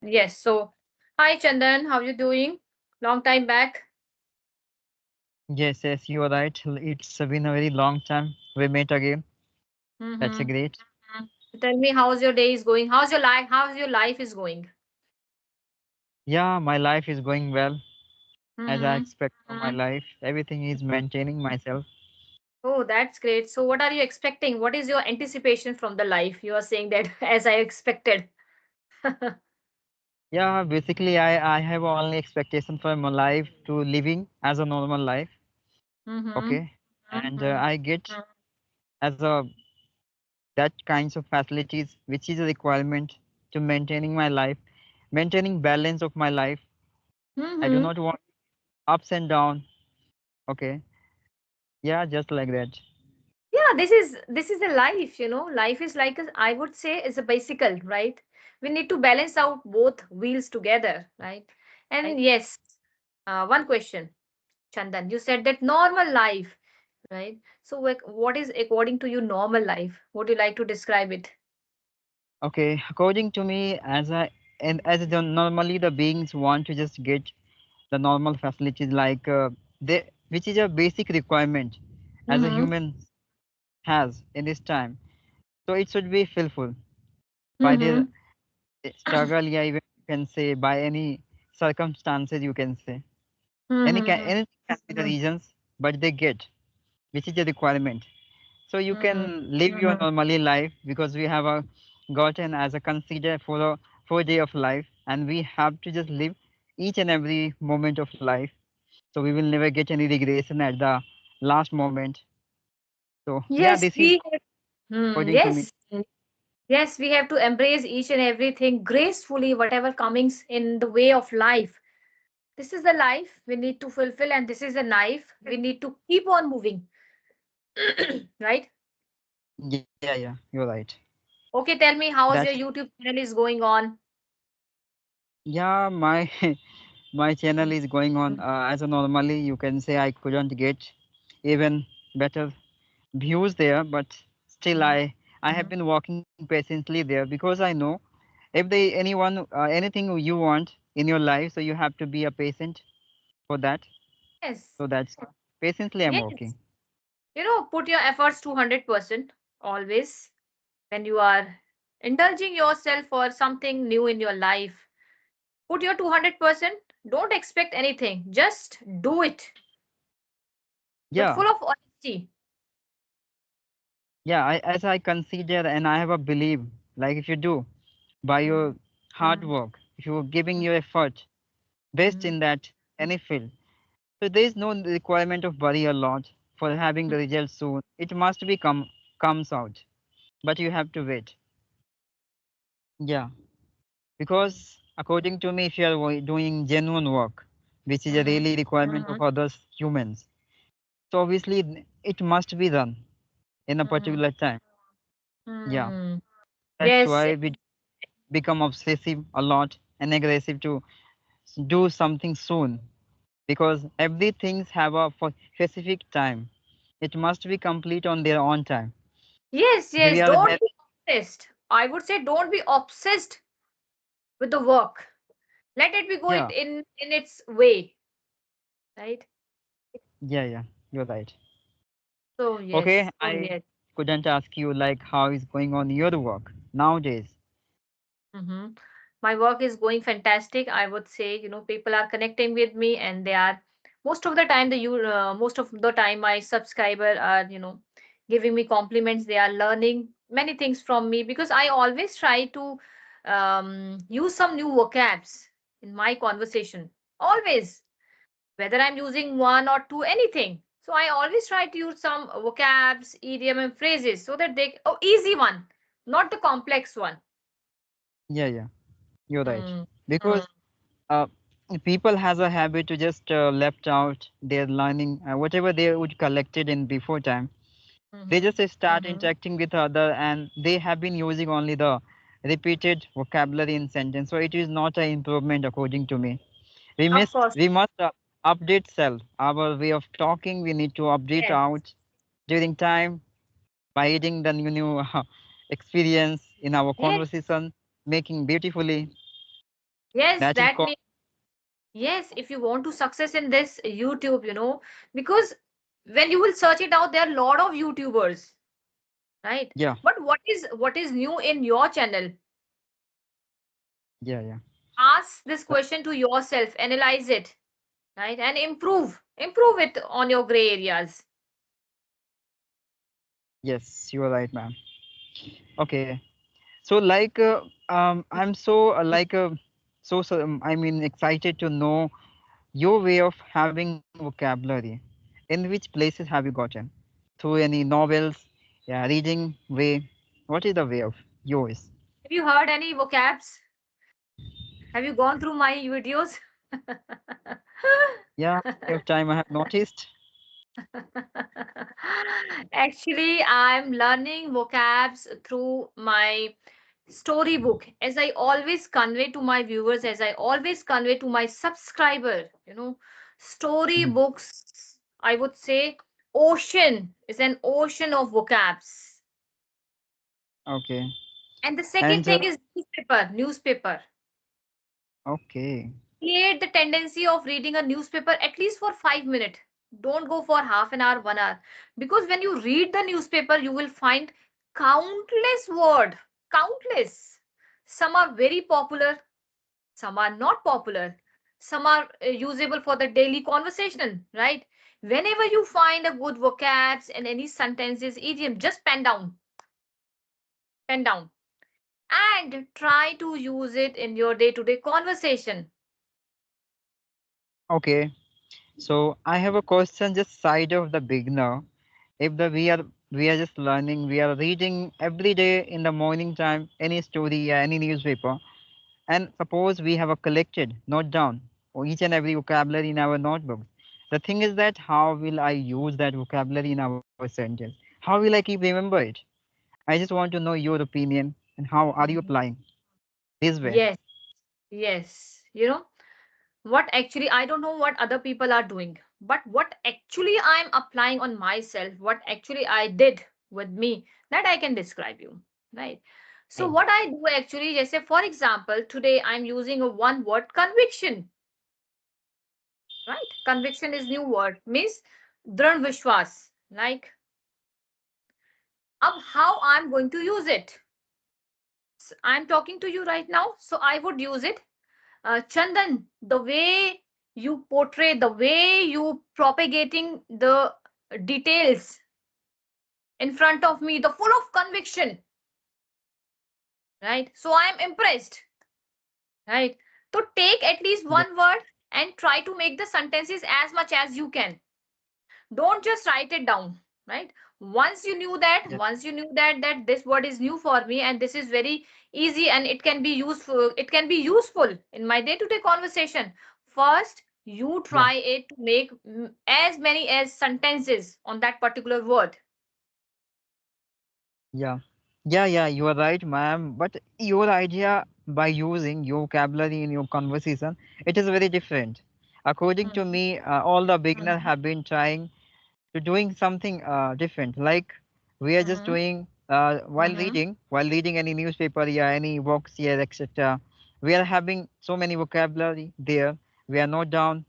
Yes. So, hi Chandan, how you doing? Long time back. Yes, yes, you are right. It's been a very long time. We met again. That's a Mm-hmm. great. Tell me, how's your day is going? How's your life? How's your life is going? Yeah, my life is going well as I Mm-hmm. expect from my life. Everything is maintaining myself. Oh, that's great. So, what are you expecting? What is your anticipation from the life? You are saying that as I expected. Yeah, basically, I have only expectation for my life to living as a normal life. Mm-hmm. Okay, and I get as a that kinds of facilities which is a requirement to maintaining my life, maintaining balance of my life. I do Mm-hmm. not want ups and down. Okay, yeah, just like that. Yeah, this is a life, life is like I would say is a bicycle, right? We need to balance out both wheels together, right? And yes, one question, Chandan, you said that normal life, right? So what is according to you normal life? Would you like to describe it? Okay, according to me, normally the beings want to just get the normal facilities like they, which is a basic requirement as a Mm-hmm. human has in this time. So it should be fulfilled by their Mm-hmm. struggle, yeah, even you can say by any circumstances you can say. Mm-hmm. Anything can be the reasons, but they get, which is a requirement. So you Mm-hmm. can live your normally life because we have a gotten as a consider for a 4 day of life, and we have to just live each and every moment of life. So we will never get any regression at the last moment. So yeah, Yes, this is according to me. yes. Yes, we have to embrace each and everything gracefully, whatever comes in the way of life. This is the life we need to fulfill, and this is the life we need to keep on moving. Right? Yeah, yeah, you're right. Okay, tell me, how's your That's YouTube channel is going on? yeah, my my channel is going on as a normally you can say I couldn't get even better views there, but still I have been working patiently there because I know if they anyone anything you want in your life, so you have to be a patient for that. Yes, So that's patiently I'm yes. working. Put your efforts 200% always when you are indulging yourself for something new in your life. Put your 200%. Don't expect anything. Just do it with Yeah, full of honesty. yeah, as I consider and I have a belief, like if you do by your hard work, if you're giving your effort best Mhm. in that any field, so there is no requirement of worry a lot for having the results soon. It must be comes out, but you have to wait. Yeah, because according to me, if you are doing genuine work, which is a Mhm. really requirement of others humans, so obviously it must be done in a Mhm. particular time. Yeah, Hmm. that's Yes, why we become obsessive a lot and aggressive to do something soon because everything have a specific time. It must be complete on their own time. yes, If we yes. are Don't be obsessed. I would say don't be obsessed with the work. Let it be go yeah, it in its way, right? yeah, yeah, you're right. So Okay, yes. I couldn't ask you like how is going on your work nowadays. Hmm. My work is going fantastic. I would say, people are connecting with me, and they are most of the time my subscriber are, giving me compliments. They are learning many things from me because I always try to use some new vocabs in my conversation. Always, whether I'm using one or two, anything. So I always try to use some vocabs, idiom, and phrases so that easy one, not the complex one. Yeah, yeah, you're right. Mm. Because uh, people has a habit to just left out their learning whatever they would collected in before time. They Mhm. just start interacting with other and they have been using only the repeated vocabulary in sentence. So it is not an improvement according to me. We Of must course. we must update self. Our way of talking we need to update Yes. out during time by adding the new experience in our Yes. conversation, making beautifully. Yes, That is that called, means, yes, if you want to success in this YouTube, because when you will search it out, there are a lot of YouTubers, right? yeah, But what is new in your channel? yeah, yeah. Ask this Uh, question to yourself, analyze it, right? And improve it on your gray areas. yes, you are right, ma'am. Okay. So like I'm so I mean excited to know your way of having vocabulary. In which places have you gotten? Through any novels, yeah, reading way. What is the way of yours? Have you heard any vocabs? Have you gone through my videos? Yeah, many of time I have noticed. Actually, I'm learning vocabs through my storybook, as I always convey to my viewers, as I always convey to my subscriber. Mhm. Storybooks, I would say, ocean is an ocean of vocabs. Okay. And the second And thing is newspaper. okay. Create the tendency of reading a newspaper at least for 5 minutes. Don't go for half an hour, 1 hour. Because when you read the newspaper, you will find countless word, countless. Some are very popular, some are not popular, some are usable for the daily conversation, right? Whenever you find a good vocabs and any sentences, idiom, just pen down, and try to use it in your day-to-day conversation. Okay. So I have a question just side of the beginner. If the we are just learning, we are reading every day in the morning time any story, any newspaper. And suppose we have a collected, note down each and every vocabulary in our notebooks. The thing is that how will I use that vocabulary in our sentence? How will I keep remember it? I just want to know your opinion and how are you Mhm. applying this way? Yes, yes. What actually, I don't know what other people are doing, but what actually I'm applying on myself, what actually I did with me, that I can describe you, right? So Okay. what I do actually, just say for example, today I'm using a one word conviction, right? Conviction is new word, means dran vishwas, like how I'm going to use it. I'm talking to you right now, so I would use it. Chandan, the way you portray, the way you propagating the details in front of me, the full of conviction, right? So I am impressed, right? So take at least Yeah. one word and try to make the sentences as much as you can. Don't just write it down, right? Yes. Once you knew that this word is new for me and this is very easy and it can be useful in my day to day conversation. First you Yeah. try it to make as many as sentences on that particular word. Yeah. Yeah, yeah, you are right, ma'am. But your idea by using your vocabulary in your conversation, it is very different. According to Mhm, me, all the beginners mhm, have been trying to doing something different. Like we are just mhm, doing mhm, while reading any newspaper, yeah, any books, yeah, etc. We are having so many vocabulary there. We are not down.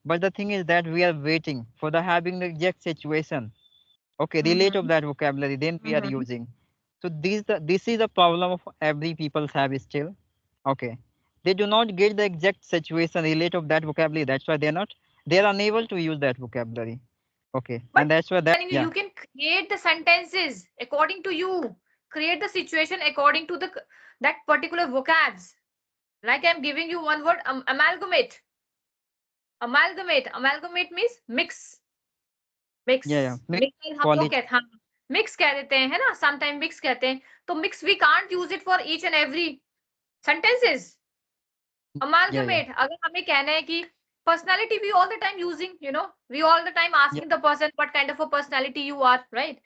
But the thing is that we are waiting for the having the exact situation. Okay, relate of mhm, that vocabulary, then we are mhm. using. So this is a problem of every people's have still. Okay. They do not get the exact situation relate of that vocabulary. That's why they're unable to use that vocabulary. Okay. But And that's why I'm that telling you, yeah. you can create the sentences according to you, create the situation according to that particular vocabs. Like I'm giving you one word, amalgamate. Amalgamate means mix. Mix Yeah, yeah. Mix mix means हम लोग quality. कहते हाँ mix कह देते हैं, है ना? Sometimes mix कहते हैं. तो mix we can't use it for each and every sentences. Yeah, yeah. Amalgamate अगर हमें कहना है कि personality, we all the time using, we all the time Yeah, asking the person what kind of a personality you are, right?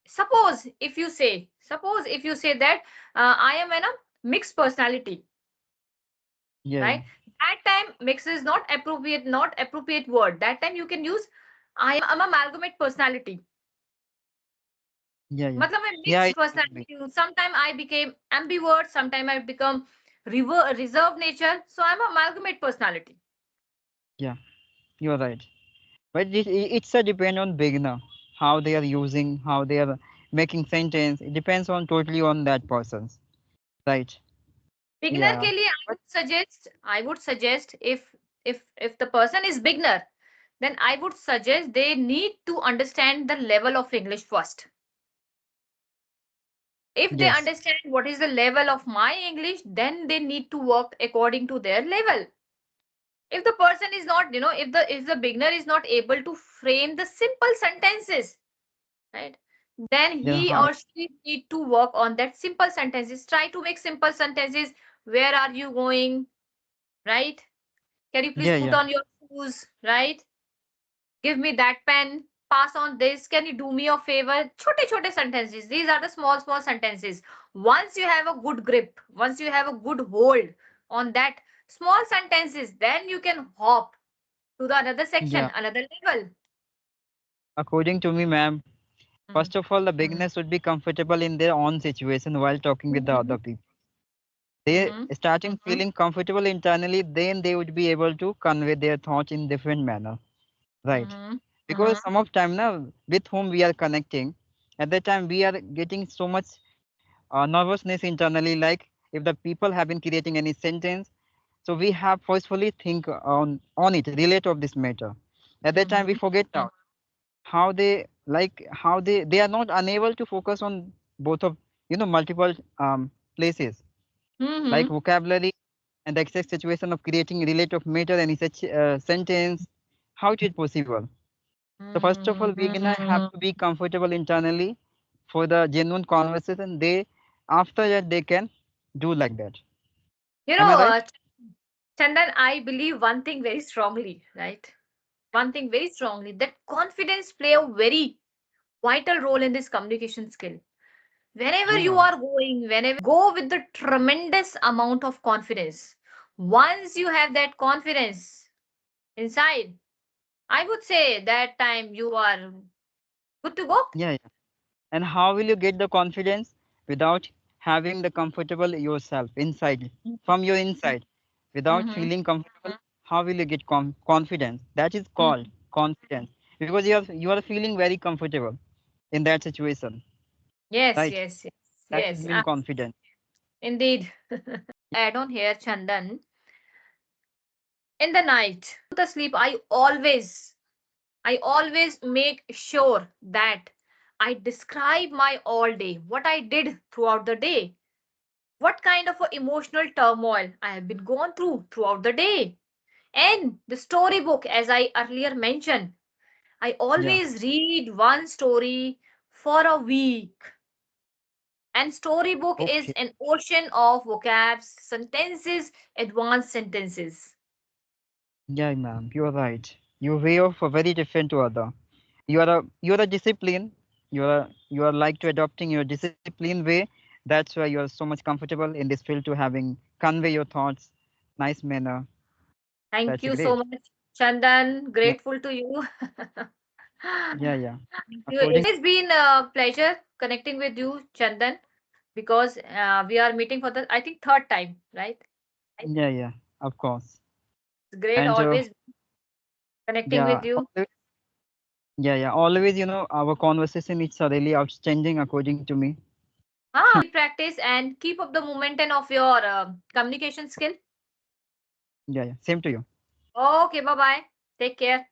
Suppose if you say that I am a mixed personality, yeah, yeah. right? That time mix is not appropriate word. That time you can use I am amalgamate personality. Yeah, yeah. मतलब मैं Yeah, mixed it should be. personality हूँ. Sometime I became ambivert, sometime I become reserved nature. So I'm a amalgamate personality. Yeah, you're right. But it's a depend on beginner, how they are using, how they are making sentence. It depends on totally on that person's. Right. Beginner Yeah. के लिए But I would suggest if the person is beginner, then I would suggest they need to understand the level of English first. If they yes. understand what is the level of my English, then they need to work according to their level. If the person is not, if the beginner is not able to frame the simple sentences, right, then Then he how? or she need to work on that simple sentences. Try to make simple sentences. Where are you going, right? Can you please Yeah, put yeah. on your shoes, right? Give me that pen. Pass on this. Can you do me a favor? Chote chote sentences. These are the small sentences. Once you have a good grip, once you have a good hold on that small sentences, then you can hop to the another section, Yeah. another level. According to me, ma'am, first Mm. of all, the beginners should be comfortable in their own situation while talking with the other Mhm. people. They Mhm. starting feeling comfortable internally, then they would be able to convey their thoughts in different manner. Right. Mhm. Because some of time now with whom we are connecting, at that time we are getting so much nervousness internally, like if the people have been creating any sentence, so we have forcefully think on it, relate of this matter. At that time we Mhm. forget now how they like how they are not unable to focus on both of multiple places like Mhm. vocabulary and the exact situation of creating relative matter any such sentence, how it is possible. So first of all, Mhm. beginner have to be comfortable internally for the genuine conversation. They after that they can do like that. You Am I know, right? Chandan, I believe one thing very strongly, right? One thing very strongly, that confidence play a very vital role in this communication skill. Whenever you Yeah, are going, whenever go with the tremendous amount of confidence. Once you have that confidence inside, I would say that time you are good to go. yeah, yeah. And how will you get the confidence without having the comfortable yourself inside from your inside without Mm-hmm. feeling comfortable? How will you get confidence? That is called Mm-hmm. confidence because you are feeling very comfortable in that situation, Yes, right? yes, yes, That is yes. being confident. Indeed. Add on here, Chandan. In the night, the sleep, I always make sure that I describe my all day, what I did throughout the day, what kind of a emotional turmoil I have been gone through throughout the day. And the storybook, as I earlier mentioned, I Yeah. always read one story for a week. And storybook is Okay. an ocean of vocabs, sentences, advanced sentences. Yeah, ma'am. You're right. Your way of very different to other. You are a discipline. You are like to adopting your discipline way. That's why you are so much comfortable in this field to having convey your thoughts, nice manner. Thank That's you so great. much, Chandan. Yeah, Grateful to you. yeah, yeah. Thank you. According. It has been a pleasure connecting with you, Chandan, because we are meeting for the, I think, third time, right? Yeah, yeah. Of course. It's great And always connecting yeah, with you. yeah, yeah. Always, our conversation is really outstanding according to me. Keep practice and keep up the momentum of your communication skill. Yeah, yeah. Same to you. Okay, bye bye. Take care.